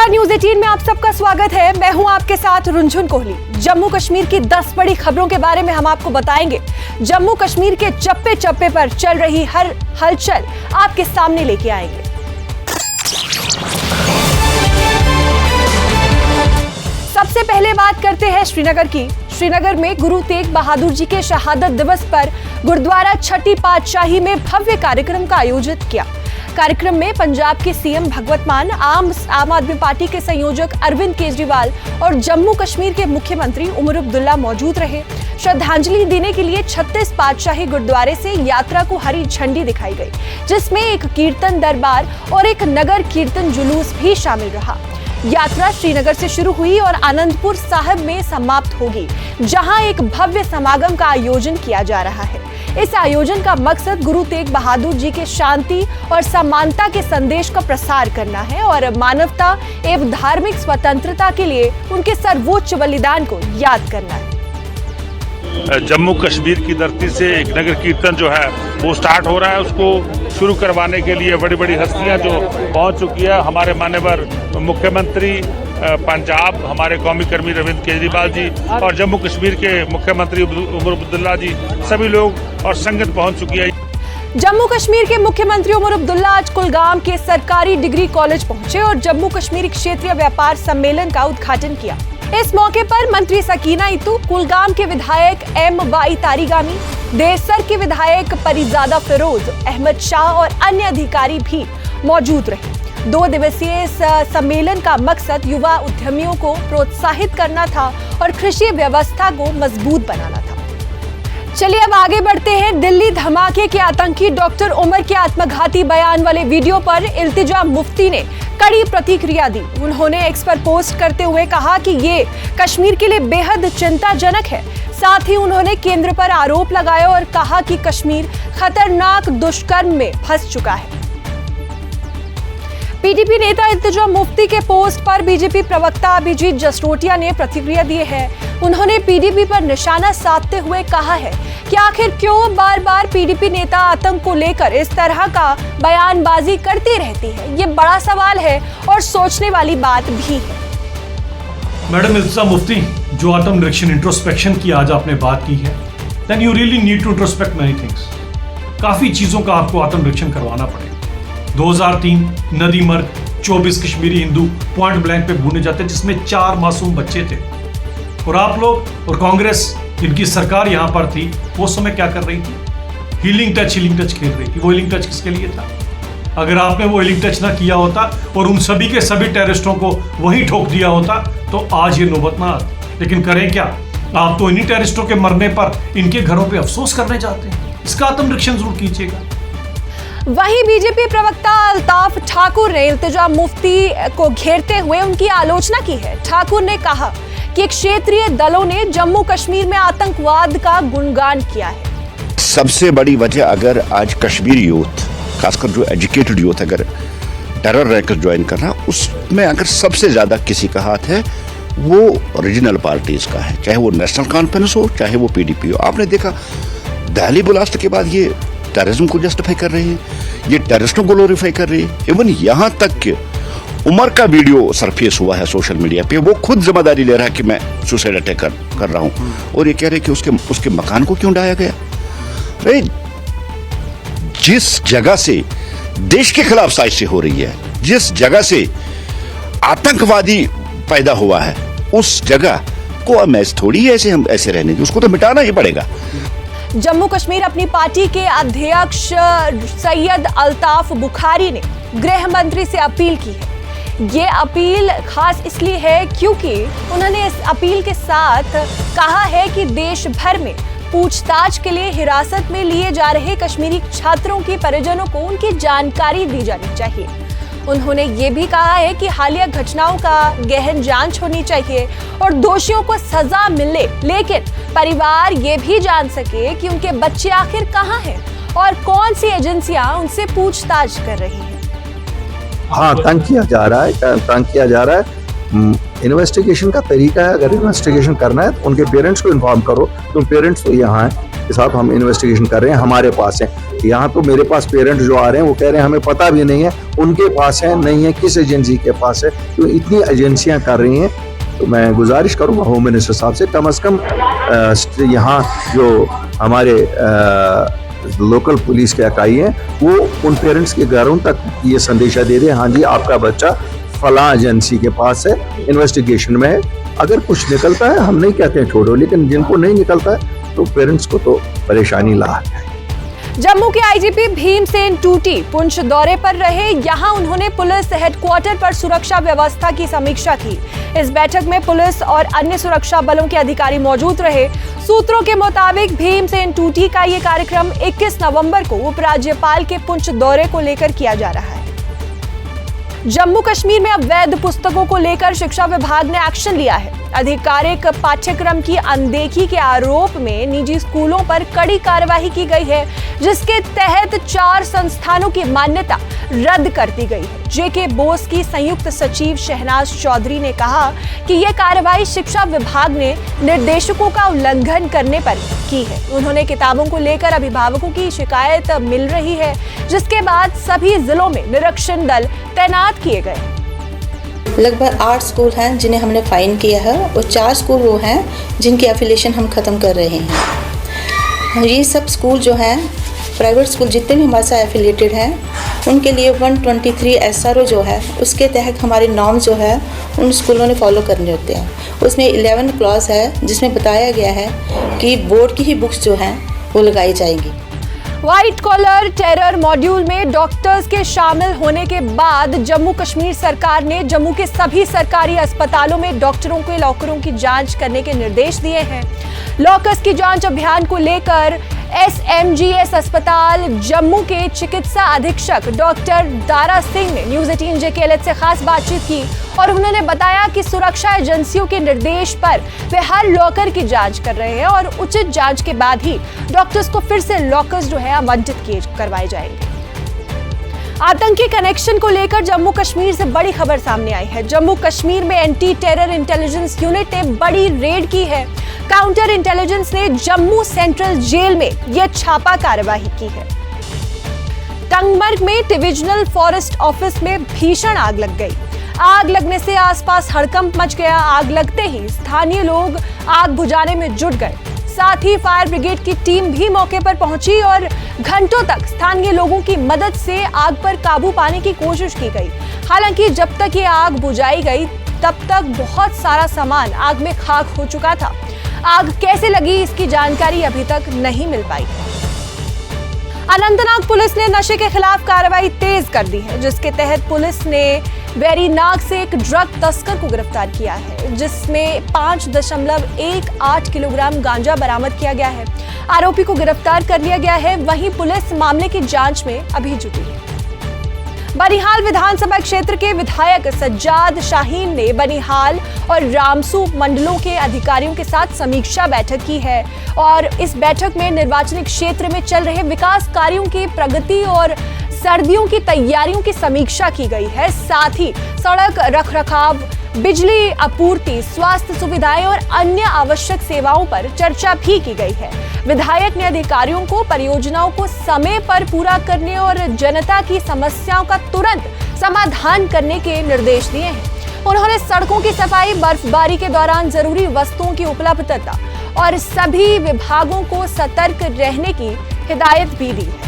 नमस्कार, न्यूज 18 में आप सबका स्वागत है। मैं हूं आपके साथ रुंझुन कोहली। जम्मू कश्मीर की 10 बड़ी खबरों के बारे में हम आपको बताएंगे। जम्मू कश्मीर के चप्पे चप्पे पर चल रही हर हलचल आपके सामने लेके आएंगे। सबसे पहले बात करते हैं श्रीनगर की। श्रीनगर में गुरु तेग बहादुर जी के शहादत दिवस पर गुरुद्वारा छठी पातशाही में भव्य कार्यक्रम का आयोजित किया। कार्यक्रम में पंजाब के सीएम भगवंत मान, आम आदमी पार्टी के संयोजक अरविंद केजरीवाल और जम्मू कश्मीर के मुख्यमंत्री उमर अब्दुल्ला मौजूद रहे। श्रद्धांजलि देने के लिए 36 पातशाही गुरुद्वारे से यात्रा को हरी झंडी दिखाई गई, जिसमें एक कीर्तन दरबार और एक नगर कीर्तन जुलूस भी शामिल रहा। यात्रा श्रीनगर से शुरू हुई और आनंदपुर साहिब में समाप्त होगी, जहां एक भव्य समागम का आयोजन किया जा रहा है। इस आयोजन का मकसद गुरु तेग बहादुर जी के शांति और समानता के संदेश का प्रसार करना है और मानवता एवं धार्मिक स्वतंत्रता के लिए उनके सर्वोच्च बलिदान को याद करना है। जम्मू कश्मीर की धरती से एक नगर कीर्तन जो है वो स्टार्ट हो रहा है। उसको शुरू करवाने के लिए बड़ी बड़ी हस्तियां जो पहुंच चुकी है, हमारे माननीय मुख्यमंत्री पंजाब, हमारे कौमी कर्मी अरविंद केजरीवाल जी और जम्मू कश्मीर के मुख्यमंत्री उमर अब्दुल्ला जी, सभी लोग और संगत पहुंच चुकी है। जम्मू कश्मीर के मुख्यमंत्री उमर अब्दुल्ला आज कुलगाम के सरकारी डिग्री कॉलेज पहुंचे और जम्मू कश्मीर क्षेत्रीय व्यापार सम्मेलन का उद्घाटन किया। इस मौके पर मंत्री सकीना इतू, कुलगाम के विधायक MY तारिगामी, देवसर के विधायक परिजादा फिरोज अहमद शाह और अन्य अधिकारी भी मौजूद रहे। 2 दिवसीय इस सम्मेलन का मकसद युवा उद्यमियों को प्रोत्साहित करना था और कृषि व्यवस्था को मजबूत बनाना था। चलिए अब आगे बढ़ते हैं। दिल्ली धमाके के आतंकी डॉक्टर उमर के आत्मघाती बयान वाले वीडियो पर इल्तिजा मुफ्ती ने कड़ी प्रतिक्रिया दी। उन्होंने एक्स पर पोस्ट करते हुए कहा कि ये कश्मीर के लिए बेहद चिंताजनक है। साथ ही उन्होंने केंद्र पर आरोप लगाया और कहा कि कश्मीर खतरनाक दुष्कर्म में फंस चुका है। पीडीपी नेता इल्तिजा मुफ्ती के पोस्ट पर बीजेपी प्रवक्ता अभिजीत जसरोटिया ने प्रतिक्रिया दी है। उन्होंने पीडीपी पर निशाना साधते हुए कहा है कि आखिर क्यों बार बार पीडीपी नेता आतंक को लेकर इस तरह का बयानबाजी करती रहती है। ये बड़ा सवाल है और सोचने वाली बात भी है। मैडम इल्तिजा मुफ्ती, जो आत्मनिरीक्षण इंट्रोस्पेक्शन की आज आपने बात की है, then you really need to introspect many things. काफी चीजों का आपको आत्मनिरीक्षण करवाना पड़ेगा। 2003 नदी मर्ग 24 कश्मीरी हिंदू पॉइंट ब्लैंक पे भूने जाते, जिसमें 4 मासूम बच्चे थे। और आप लोग और कांग्रेस, जिनकी सरकार यहां पर थी, वो समय क्या कर रही थी? हीलिंग टच खेल रही थी। वो हीलिंग टच किसके लिए था? अगर आपने वो हीलिंग टच ना किया होता और उन सभी के सभी टेररिस्टों को वहीं ठोक दिया होता तो आज ये नौबत ना आती। लेकिन करें क्या? आप तो इन्हीं टेररिस्टों के मरने पर इनके घरों पर अफसोस करने जाते हैं। इसका आत्मनिरीक्षण जरूर कीजिएगा। वहीं बीजेपी प्रवक्ता अल्ताफ ठाकुर ने इल्तिजा मुफ्ती को घेरते हुए उनकी आलोचना की है। ठाकुर ने कहा कि क्षेत्रीय दलों ने जम्मू कश्मीर में आतंकवाद का गुणगान किया है। सबसे बड़ी वजह, अगर आज कश्मीरी यूथ, खासकर जो एजुकेटेड यूथ अगर टेरर रैंक ज्वाइन कर रहा, उसमें अगर सबसे ज्यादा किसी का हाथ है वो रीजनल पार्टीज का है, चाहे वो नेशनल कॉन्फ्रेंस हो, चाहे वो पीडीपी हो। आपने देखा दिल्ली ब्लास्ट के बाद ये टेररिज्म को जस्टिफाई कर रहे हैं, ये टेररिस्टों को ग्लोरीफाई कर रहे हैं। इवन यहाँ तक कि उमर का वीडियो सरफेस हुआ है सोशल मीडिया पे, वो खुद जिम्मेदारी ले रहा है कि मैं सुसाइड अटैक कर रहा हूँ, और ये कह रहे हैं कि उसके मकान को क्यों ढाया गया। जिस जगह से देश के खिलाफ साजिश हो रही है, जिस जगह से आतंकवादी पैदा हुआ है, उस जगह को हम थोड़ी हम ऐसे रहने दें, उसको तो मिटाना ही पड़ेगा। जम्मू कश्मीर अपनी पार्टी के अध्यक्ष सैयद अल्ताफ बुखारी ने गृह मंत्री से अपील की है। ये अपील खास इसलिए है क्योंकि उन्होंने इस अपील के साथ कहा है कि देश भर में पूछताछ के लिए हिरासत में लिए जा रहे कश्मीरी छात्रों के परिजनों को उनकी जानकारी दी जानी चाहिए। उन्होंने ये भी कहा है कि हालिया घटनाओं का गहन जांच होनी चाहिए और दोषियों को सजा मिले, लेकिन परिवार ये भी जान सके कि उनके बच्चे आखिर कहाँ हैं और कौन सी एजेंसियां उनसे पूछताछ कर रही हैं। हाँ, तंग किया जा रहा है। इन्वेस्टिगेशन का तरीका है, अगर इन्वेस्टिगेशन करना है तो उनके पेरेंट्स को इन्फॉर्म करो, तो पेरेंट्स तो यहाँ हैं कि साहब हम इन्वेस्टिगेशन कर रहे हैं, हमारे पास है। यहाँ तो मेरे पास पेरेंट्स जो आ रहे हैं वो कह रहे हैं हमें पता भी नहीं है, उनके पास है नहीं है, किस एजेंसी के पास है। तो इतनी एजेंसियाँ कर रही हैं, तो मैं गुजारिश करूँगा होम मिनिस्टर साहब से कम से कम यहाँ जो हमारे लोकल पुलिस के इकाई हैं वो उन पेरेंट्स के घरों तक ये संदेशा दे रहे हैं, हाँ जी आपका बच्चा फलां एजेंसी के पास है, इन्वेस्टिगेशन में है। अगर कुछ निकलता है हम नहीं कहते हैं छोड़ो, लेकिन जिनको नहीं निकलता है तो पेरेंट्स को तो परेशानी ला है। जम्मू के आईजीपी भीमसेन टूटी पुंछ दौरे पर रहे। यहां उन्होंने पुलिस हेडक्वार्टर पर सुरक्षा व्यवस्था की समीक्षा की। इस बैठक में पुलिस और अन्य सुरक्षा बलों के अधिकारी मौजूद रहे। सूत्रों के मुताबिक भीमसेन टूटी का ये कार्यक्रम 21 नवंबर को उपराज्यपाल के पुंछ दौरे को लेकर किया जा रहा है। जम्मू कश्मीर में अवैध पुस्तकों को लेकर शिक्षा विभाग ने एक्शन लिया है। आधिकारिक पाठ्यक्रम की अनदेखी के आरोप में निजी स्कूलों पर कड़ी कार्रवाई की गई है, जिसके तहत 4 संस्थानों की मान्यता रद्द कर दी गई है। जेके बोस की संयुक्त सचिव शहनाज चौधरी ने कहा कि यह कार्रवाई शिक्षा विभाग ने निर्देशकों का उल्लंघन करने पर की है। उन्होंने किताबों को लेकर अभिभावकों की शिकायत मिल रही है, जिसके बाद सभी जिलों में निरीक्षण दल तैनात किए गए। लगभग 8 स्कूल हैं जिन्हें हमने फाइन किया है और 4 स्कूल वो हैं जिनकी एफिलिएशन हम ख़त्म कर रहे हैं। ये सब स्कूल जो हैं प्राइवेट स्कूल जितने भी हमारे साथ एफिलिएटेड हैं उनके लिए 123 SRO जो है उसके तहत हमारे नॉर्म जो है उन स्कूलों ने फॉलो करने होते हैं। उसमें 11 क्लॉज है जिसमें बताया गया है कि बोर्ड की ही बुक्स जो हैं वो लगाई जाएंगी। व्हाइट कॉलर टेरर मॉड्यूल में डॉक्टर्स के शामिल होने के बाद जम्मू कश्मीर सरकार ने जम्मू के सभी सरकारी अस्पतालों में डॉक्टरों के लॉकरों की जांच करने के निर्देश दिए हैं। लॉकर्स की जांच अभियान को लेकर SMGS अस्पताल जम्मू के चिकित्सा अधीक्षक डॉक्टर दारा सिंह ने न्यूज़ 18 JKLH से खास बातचीत की और उन्होंने बताया कि सुरक्षा एजेंसियों के निर्देश पर वे हर लॉकर की जांच कर रहे हैं और उचित जांच के बाद ही डॉक्टर्स को फिर से लॉकर्स जो है आवंटित करवाए जाएंगे। आतंकी कनेक्शन को लेकर जम्मू कश्मीर से बड़ी खबर सामने आई है। जम्मू कश्मीर में एंटी टेरर इंटेलिजेंस यूनिट ने बड़ी रेड की है। काउंटर इंटेलिजेंस ने जम्मू सेंट्रल जेल में यह छापा कार्रवाई की है। टंगमर्ग में डिविजनल फॉरेस्ट ऑफिस में भीषण आग लग गई। आग लगने से आसपास हड़कंप मच गया। आग लगते ही स्थानीय लोग आग बुझाने में जुट गए। साथ ही फायर ब्रिगेड की टीम भी मौके पर पहुंची और घंटों तक स्थानीय लोगों की मदद से आग पर काबू पाने की कोशिश की गई। हालांकि जब तक ये आग बुझाई गई तब तक बहुत सारा सामान आग में खाक हो चुका था। आग कैसे लगी इसकी जानकारी अभी तक नहीं मिल पाई। अनंतनाग पुलिस ने नशे के खिलाफ कार्रवाई तेज कर दी है, जिसके तहत पुलिस ने वेरीनाग से एक ड्रग तस्कर को गिरफ्तार किया है, जिसमें 5.18 किलोग्राम गांजा बरामद किया गया है। आरोपी को गिरफ्तार कर लिया गया है। वहीं पुलिस मामले की जांच में अभी जुटी है। बनिहाल विधानसभा क्षेत्र के विधायक सज्जाद शाहीन ने बनिहाल और रामसू मंडलों के अधिकारियों के साथ समीक्षा बैठक की है और इस बैठक में निर्वाचनिक क्षेत्र में चल रहे विकास कार्यों की प्रगति और सर्दियों की तैयारियों की समीक्षा की गई है। साथ ही सड़क रखरखाव, बिजली आपूर्ति, स्वास्थ्य सुविधाएं और अन्य आवश्यक सेवाओं पर चर्चा भी की गई है। विधायक ने अधिकारियों को परियोजनाओं को समय पर पूरा करने और जनता की समस्याओं का तुरंत समाधान करने के निर्देश दिए हैं। उन्होंने सड़कों की सफाई, बर्फबारी के दौरान जरूरी वस्तुओं की उपलब्धता और सभी विभागों को सतर्क रहने की हिदायत भी दी है।